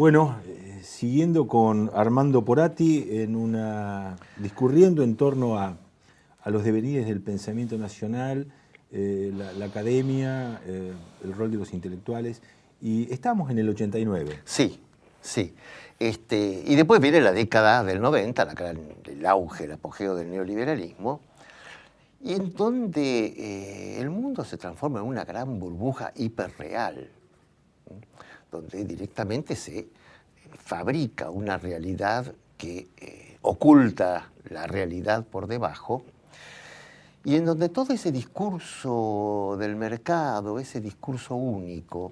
Bueno, siguiendo con Armando Porati, discurriendo en torno a los devenires del pensamiento nacional, la academia, el rol de los intelectuales, y estamos en el 89. Sí, sí. Y después viene la década del 90, el auge, el apogeo del neoliberalismo, y en donde el mundo se transforma en una gran burbuja hiperreal, donde directamente se fabrica una realidad que oculta la realidad por debajo, y en donde todo ese discurso del mercado, ese discurso único,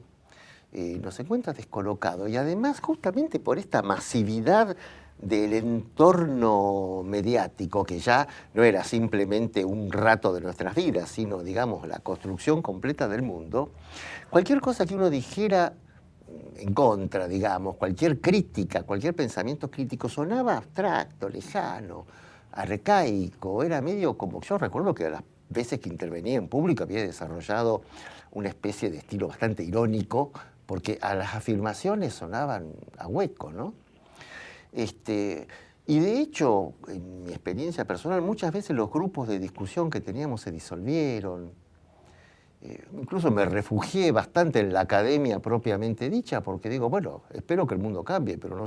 nos encuentra descolocado. Y además, justamente por esta masividad del entorno mediático, que ya no era simplemente un rato de nuestras vidas, sino, digamos, la construcción completa del mundo, cualquier cosa que uno dijera en contra, digamos, cualquier crítica, cualquier pensamiento crítico sonaba abstracto, lejano, arcaico. Era medio como, yo recuerdo que a las veces que intervenía en público había desarrollado una especie de estilo bastante irónico, porque a las afirmaciones sonaban a hueco, ¿no? Y de hecho, en mi experiencia personal, muchas veces los grupos de discusión que teníamos se disolvieron. Incluso me refugié bastante en la academia propiamente dicha, porque digo, bueno, espero que el mundo cambie, pero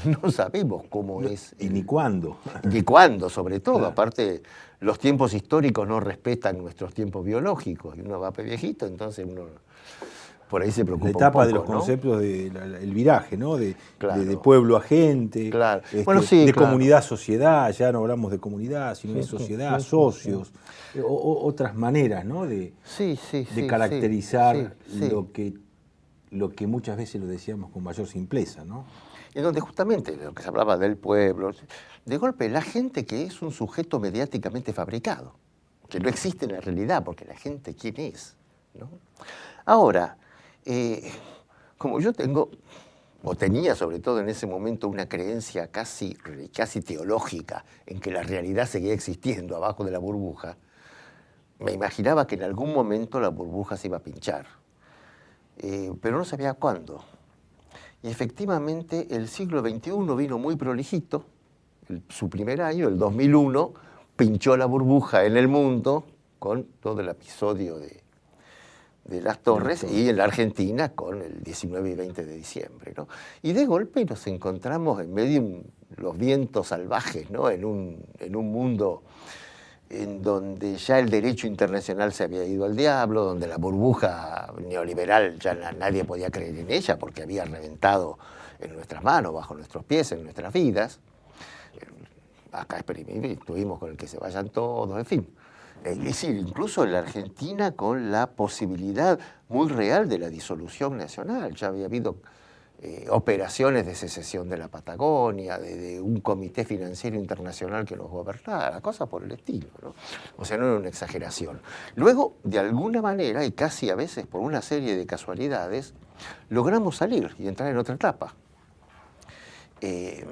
no sabemos cómo es. Y ni cuándo. Ni cuándo, sobre todo. Claro. Aparte, los tiempos históricos no respetan nuestros tiempos biológicos. Y uno va viejito, entonces uno por ahí se preocupa La etapa un poco, de los ¿no? conceptos del viraje, ¿no? Claro. De pueblo a gente, Claro. Bueno, sí, de claro. comunidad a sociedad, ya no hablamos de comunidad, sino de sociedad, socios, otras maneras, ¿no? De caracterizar lo que muchas veces lo decíamos con mayor simpleza, ¿no? En donde justamente lo que se hablaba del pueblo, de golpe la gente que es un sujeto mediáticamente fabricado, que no existe en la realidad, porque la gente, ¿quién es? ¿No? Ahora, como yo tengo, o tenía sobre todo en ese momento, una creencia casi teológica en que la realidad seguía existiendo abajo de la burbuja, me imaginaba que en algún momento la burbuja se iba a pinchar, pero no sabía cuándo. Y efectivamente el siglo XXI vino muy prolijito, su primer año, el 2001, pinchó la burbuja en el mundo con todo el episodio de las Torres y en la Argentina con el 19 y 20 de diciembre, ¿no? Y de golpe nos encontramos en medio de los vientos salvajes, ¿no? En un mundo en donde ya el derecho internacional se había ido al diablo, donde la burbuja neoliberal ya nadie podía creer en ella porque había reventado en nuestras manos, bajo nuestros pies, en nuestras vidas. Acá estuvimos con el que se vayan todos, en fin. Es decir, incluso en la Argentina con la posibilidad muy real de la disolución nacional. Ya había habido operaciones de secesión de la Patagonia, de un comité financiero internacional que nos gobernara, cosas por el estilo, ¿no? O sea, no era una exageración. Luego, de alguna manera, y casi a veces por una serie de casualidades, logramos salir y entrar en otra etapa. Que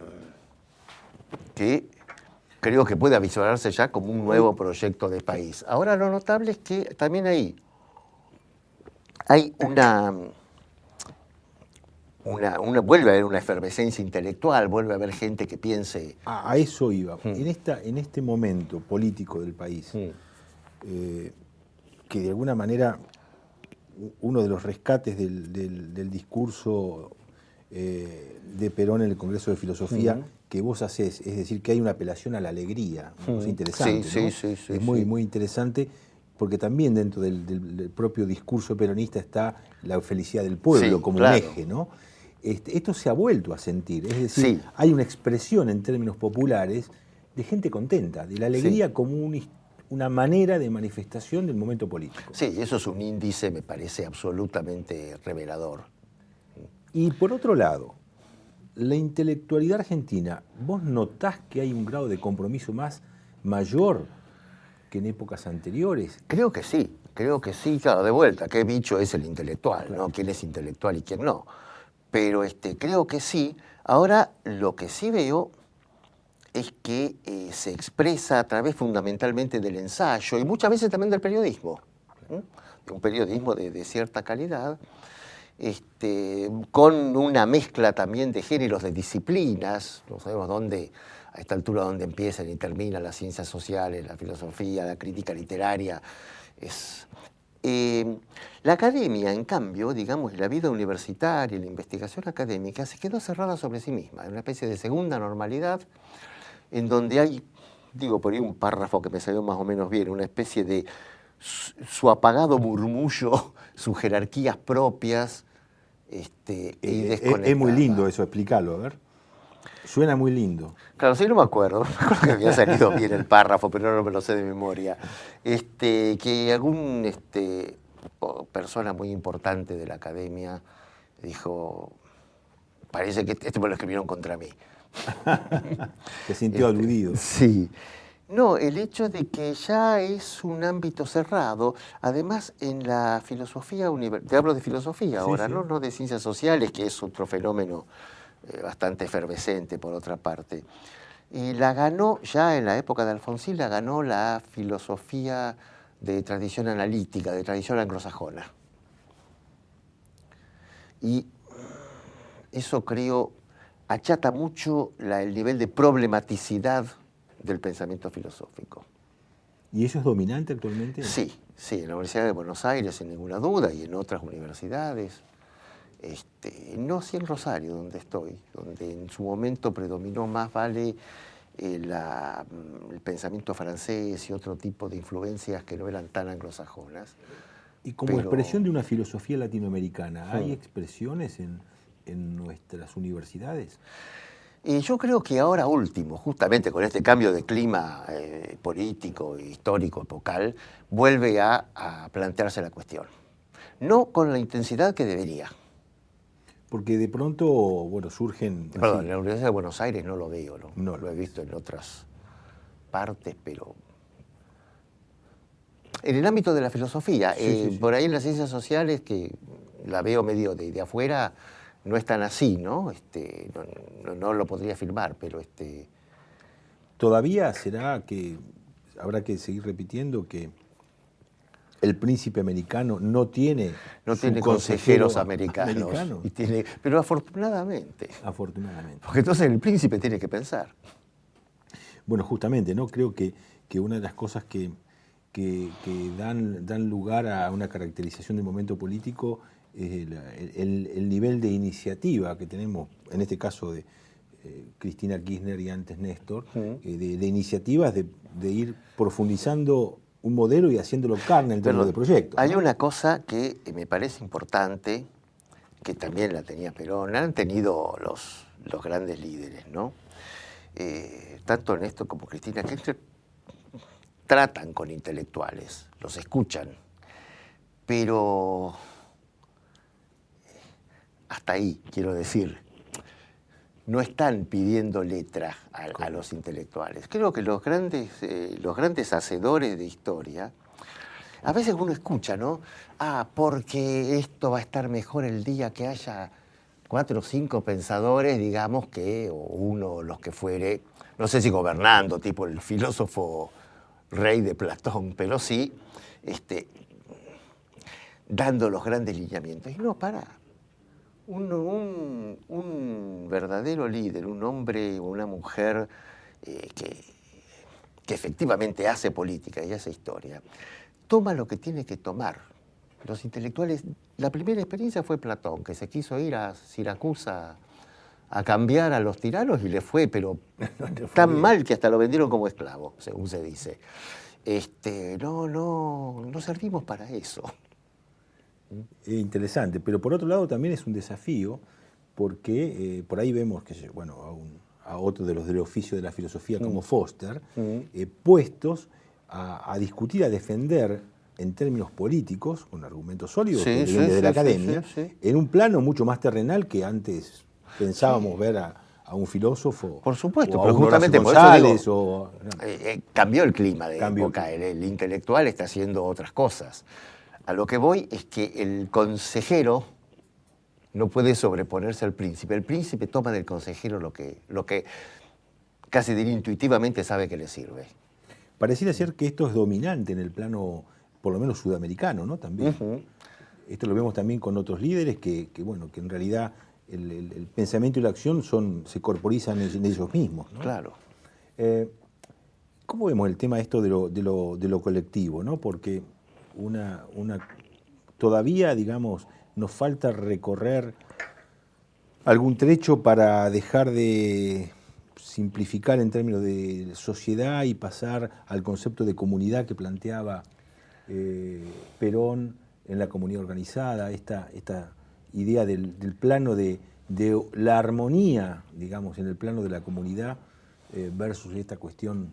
creo que puede avisorarse ya como un nuevo proyecto de país. Ahora lo notable es que también hay vuelve a haber una efervescencia intelectual, vuelve a haber gente que piense... A eso iba. En este momento político del país, que de alguna manera uno de los rescates del discurso de Perón en el Congreso de Filosofía que vos hacés, es decir, que hay una apelación a la alegría, una cosa interesante, ¿no? Sí, es muy interesante, porque también dentro del propio discurso peronista está la felicidad del pueblo como un eje, ¿no? Esto se ha vuelto a sentir, es decir, hay una expresión en términos populares de gente contenta, de la alegría como una manera de manifestación del momento político. Sí, eso es un índice, me parece, absolutamente revelador. Y por otro lado, la intelectualidad argentina, ¿vos notás que hay un grado de compromiso mayor que en épocas anteriores? Creo que sí, claro, de vuelta, qué bicho es el intelectual, ¿no? ¿Quién es intelectual y quién no? Pero creo que sí. Ahora, lo que sí veo es que se expresa a través fundamentalmente del ensayo y muchas veces también del periodismo, de un periodismo de cierta calidad, con una mezcla también de géneros, de disciplinas, no sabemos dónde, a esta altura dónde empiezan y terminan las ciencias sociales, la filosofía, la crítica literaria. La academia, en cambio, digamos, la vida universitaria, la investigación académica, se quedó cerrada sobre sí misma, en una especie de segunda normalidad, en donde hay, digo, por ahí un párrafo que me salió más o menos bien, una especie de su apagado murmullo, sus jerarquías propias, y desconectada. Es muy lindo eso, explícalo, a ver. Suena muy lindo. Claro, sí, no me acuerdo. Me acuerdo que había salido bien el párrafo, pero no me lo sé de memoria. Que algún persona muy importante de la academia dijo, parece que esto me lo escribieron contra mí. Se sintió aludido. Sí. No, el hecho de que ya es un ámbito cerrado, además en la filosofía, te hablo de filosofía ahora, sí. No de ciencias sociales, que es otro fenómeno bastante efervescente por otra parte. Y la ganó, ya en la época de Alfonsín, la ganó la filosofía de tradición analítica, de tradición anglosajona. Y eso creo achata mucho el nivel de problematicidad del pensamiento filosófico. ¿Y eso es dominante actualmente? Sí, en la Universidad de Buenos Aires, sin ninguna duda, y en otras universidades. No así en Rosario, donde estoy, donde en su momento predominó más vale el pensamiento francés y otro tipo de influencias que no eran tan anglosajonas. Y como expresión de una filosofía latinoamericana, ¿hay expresiones en nuestras universidades? Yo creo que ahora último, justamente con este cambio de clima político, histórico, epocal, vuelve a plantearse la cuestión. No con la intensidad que debería. Porque de pronto, bueno, surgen... Perdón, en la Universidad de Buenos Aires no lo veo, ¿no? No Lo he visto en otras partes, pero... En el ámbito de la filosofía, sí. Por ahí en las ciencias sociales, que la veo medio de afuera, no es tan así, ¿no? No lo podría afirmar, pero... Todavía será que habrá que seguir repitiendo que el príncipe americano no tiene consejeros americanos. Pero afortunadamente. Porque entonces el príncipe tiene que pensar. Bueno, justamente, ¿no? Creo que una de las cosas que dan lugar a una caracterización del momento político es el nivel de iniciativa que tenemos, en este caso de Cristina Kirchner y antes Néstor, de iniciativas de ir profundizando un modelo y haciéndolo carne en términos de proyectos. Hay una cosa que me parece importante, que también la tenía Perón, han tenido los grandes líderes, ¿no? Tanto Néstor como Cristina Kirchner tratan con intelectuales, los escuchan, pero hasta ahí, quiero decir, no están pidiendo letra a los intelectuales. Creo que los grandes hacedores de historia, a veces uno escucha, ¿no? Porque esto va a estar mejor el día que haya 4 o 5 pensadores, digamos, o uno, los que fuere, no sé si gobernando, tipo el filósofo rey de Platón, pero sí, dando los grandes lineamientos. Y no, un verdadero líder, un hombre o una mujer que efectivamente hace política y hace historia, toma lo que tiene que tomar. Los intelectuales, la primera experiencia fue Platón, que se quiso ir a Siracusa a cambiar a los tiranos y le fue, pero tan mal que hasta lo vendieron como esclavo, según se dice. No servimos para eso. Interesante, pero por otro lado también es un desafío porque por ahí vemos que a otro de los del oficio de la filosofía como Foster, puestos a discutir, a defender en términos políticos, con argumentos sólidos que vienen desde la academia, en un plano mucho más terrenal que antes pensábamos ver a un filósofo. Por supuesto, o pero justamente por González, eso digo, cambió el clima de época, el intelectual está haciendo otras cosas. A lo que voy es que el consejero no puede sobreponerse al príncipe. El príncipe toma del consejero lo que casi diría intuitivamente sabe que le sirve. Pareciera ser que esto es dominante en el plano, por lo menos sudamericano, ¿no? También. esto lo vemos también con otros líderes que en realidad el pensamiento y la acción se corporizan en ellos mismos, ¿no? Claro. ¿Cómo vemos el tema esto de lo colectivo, ¿no? Porque todavía, digamos, nos falta recorrer algún trecho para dejar de simplificar en términos de sociedad y pasar al concepto de comunidad que planteaba Perón en la comunidad organizada, esta idea del plano de la armonía, digamos, en el plano de la comunidad versus esta cuestión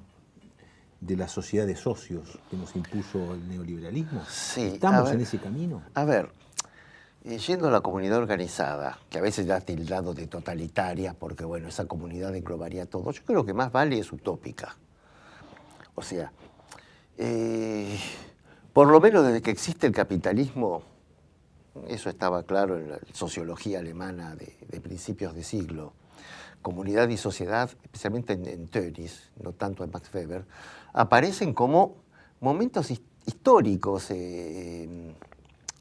de la sociedad de socios que nos impuso el neoliberalismo. Sí, ¿Estamos en ese camino? A ver, yendo a la comunidad organizada, que a veces ya ha tildado de totalitaria, porque bueno, esa comunidad englobaría todo, yo creo que más vale es utópica. O sea, por lo menos desde que existe el capitalismo, eso estaba claro en la sociología alemana de principios de siglo, comunidad y sociedad, especialmente en Tönnies, no tanto en Max Weber, aparecen como momentos históricos,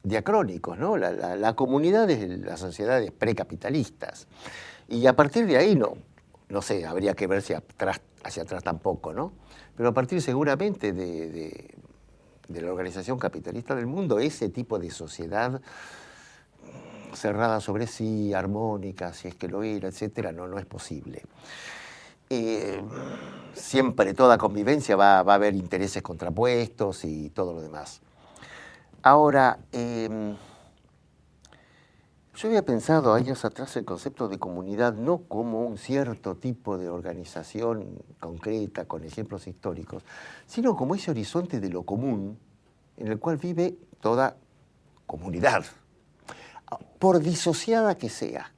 diacrónicos, ¿no? La comunidad es las sociedades precapitalistas. Y a partir de ahí, no sé, habría que ver hacia atrás tampoco, ¿no? Pero a partir seguramente de la organización capitalista del mundo, ese tipo de sociedad cerrada sobre sí, armónica, si es que lo era, etcétera, no es posible. Siempre toda convivencia va a haber intereses contrapuestos y todo lo demás. Ahora, yo había pensado años atrás el concepto de comunidad no como un cierto tipo de organización concreta, con ejemplos históricos, sino como ese horizonte de lo común en el cual vive toda comunidad, por disociada que sea.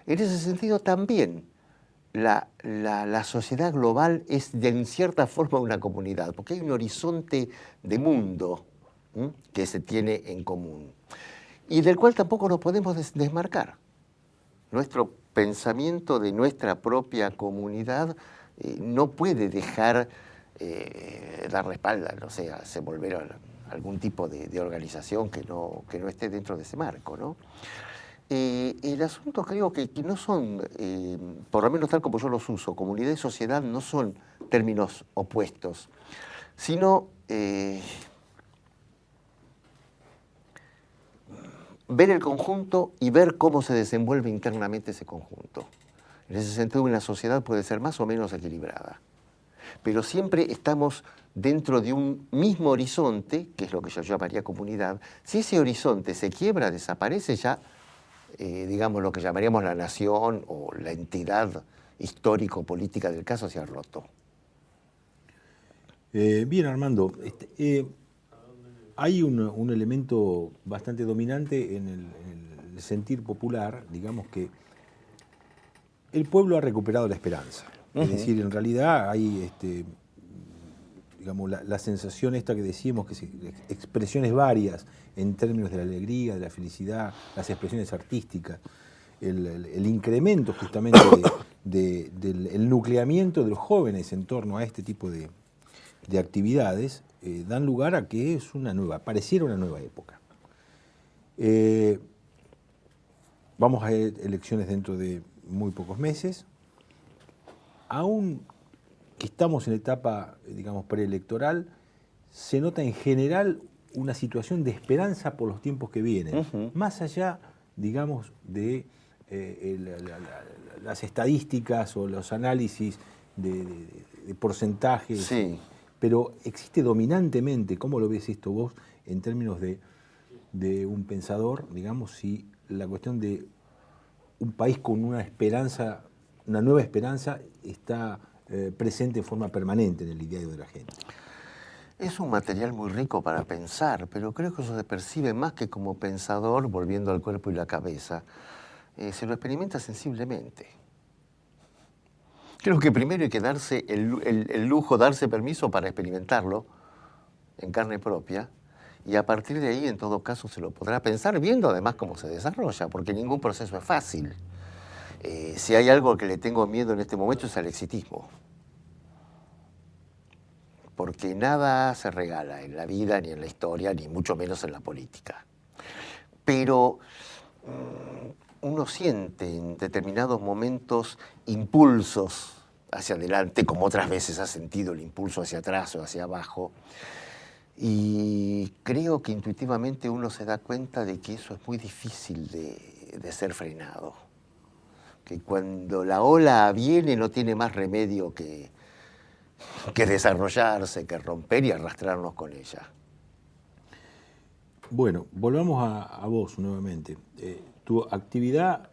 En ese sentido también la sociedad global es en cierta forma una comunidad, porque hay un horizonte de mundo que se tiene en común y del cual tampoco nos podemos desmarcar. Nuestro pensamiento de nuestra propia comunidad no puede dejar dar la espalda, no sé, se volver a algún tipo de organización que no esté dentro de ese marco, ¿no? El asunto creo que no son, por lo menos tal como yo los uso, comunidad y sociedad no son términos opuestos, sino ver el conjunto y ver cómo se desenvuelve internamente ese conjunto. En ese sentido, una sociedad puede ser más o menos equilibrada, pero siempre estamos dentro de un mismo horizonte, que es lo que yo llamaría comunidad. Si ese horizonte se quiebra, desaparece, ya, digamos, lo que llamaríamos la nación o la entidad histórico-política del caso se ha roto. Bien, Armando, hay un elemento bastante dominante en el sentir popular, digamos que el pueblo ha recuperado la esperanza. Es decir, en realidad hay digamos, la sensación esta que decíamos, que expresiones varias en términos de la alegría, de la felicidad, las expresiones artísticas, el incremento justamente del nucleamiento de los jóvenes en torno a este tipo de actividades, dan lugar a que pareciera una nueva época. Vamos a elecciones dentro de muy pocos meses. Aún que estamos en etapa, digamos, preelectoral, se nota en general una situación de esperanza por los tiempos que vienen, más allá, digamos, de las estadísticas o los análisis de porcentajes. Sí. Pero existe dominantemente, ¿cómo lo ves esto vos en términos de un pensador, digamos, si la cuestión de un país con una esperanza, una nueva esperanza, está presente en forma permanente en el ideario de la gente? Es un material muy rico para pensar, pero creo que eso se percibe más que como pensador, volviendo al cuerpo y la cabeza. Se lo experimenta sensiblemente. Creo que primero hay que darse el lujo, darse permiso para experimentarlo en carne propia, y a partir de ahí, en todo caso, se lo podrá pensar, viendo además cómo se desarrolla, porque ningún proceso es fácil. Si hay algo que le tengo miedo en este momento es al exitismo. Porque nada se regala en la vida, ni en la historia, ni mucho menos en la política. Pero uno siente en determinados momentos impulsos hacia adelante, como otras veces ha sentido el impulso hacia atrás o hacia abajo. Y creo que intuitivamente uno se da cuenta de que eso es muy difícil de ser frenado. Que cuando la ola viene no tiene más remedio que desarrollarse, que romper y arrastrarnos con ella. Bueno, volvamos a vos nuevamente. Tu actividad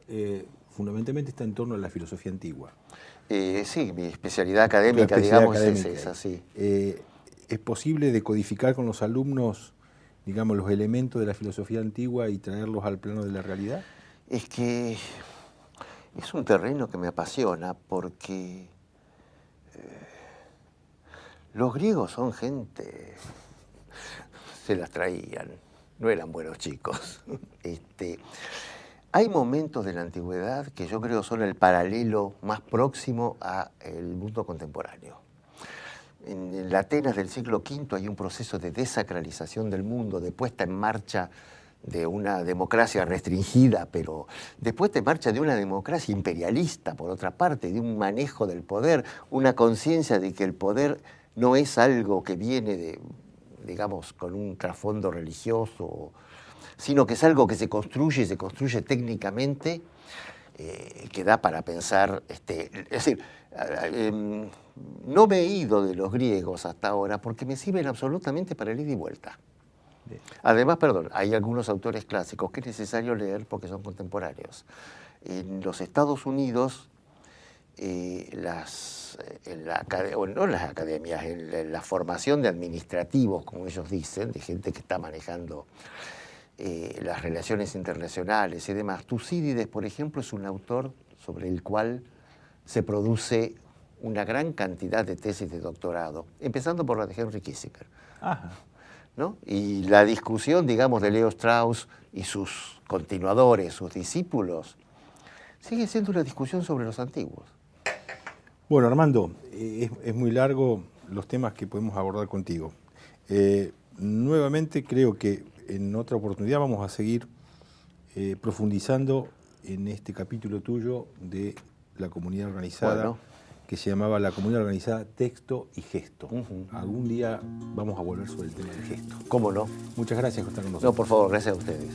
fundamentalmente está en torno a la filosofía antigua. Sí, mi especialidad académica, digamos, es esa, sí. ¿Es posible decodificar con los alumnos, digamos, los elementos de la filosofía antigua y traerlos al plano de la realidad? Es que es un terreno que me apasiona porque los griegos son gente, se las traían, no eran buenos chicos. Hay momentos de la antigüedad que yo creo son el paralelo más próximo al mundo contemporáneo. En la Atenas del siglo V hay un proceso de desacralización del mundo, de puesta en marcha de una democracia restringida, pero de puesta en marcha de una democracia imperialista, por otra parte, de un manejo del poder, una conciencia de que el poder no es algo que viene digamos, con un trasfondo religioso, sino que es algo que se construye técnicamente, que da para pensar, es decir, no me he ido de los griegos hasta ahora porque me sirven absolutamente para el ida y vuelta. Bien. Además, perdón, hay algunos autores clásicos que es necesario leer porque son contemporáneos. En los Estados Unidos, en las academias, en la formación de administrativos, como ellos dicen, de gente que está manejando las relaciones internacionales y demás. Tucídides, por ejemplo, es un autor sobre el cual se produce una gran cantidad de tesis de doctorado, empezando por la de Henry Kissinger. Ajá. ¿No? Y la discusión, digamos, de Leo Strauss y sus continuadores, sus discípulos, sigue siendo una discusión sobre los antiguos. Bueno, Armando, es muy largo los temas que podemos abordar contigo. Nuevamente creo que en otra oportunidad vamos a seguir profundizando en este capítulo tuyo de la comunidad organizada, bueno, que se llamaba la comunidad organizada Texto y Gesto. Algún día vamos a volver sobre el tema del gesto. ¿Cómo no? Muchas gracias por estar con nosotros. No, por favor, gracias a ustedes.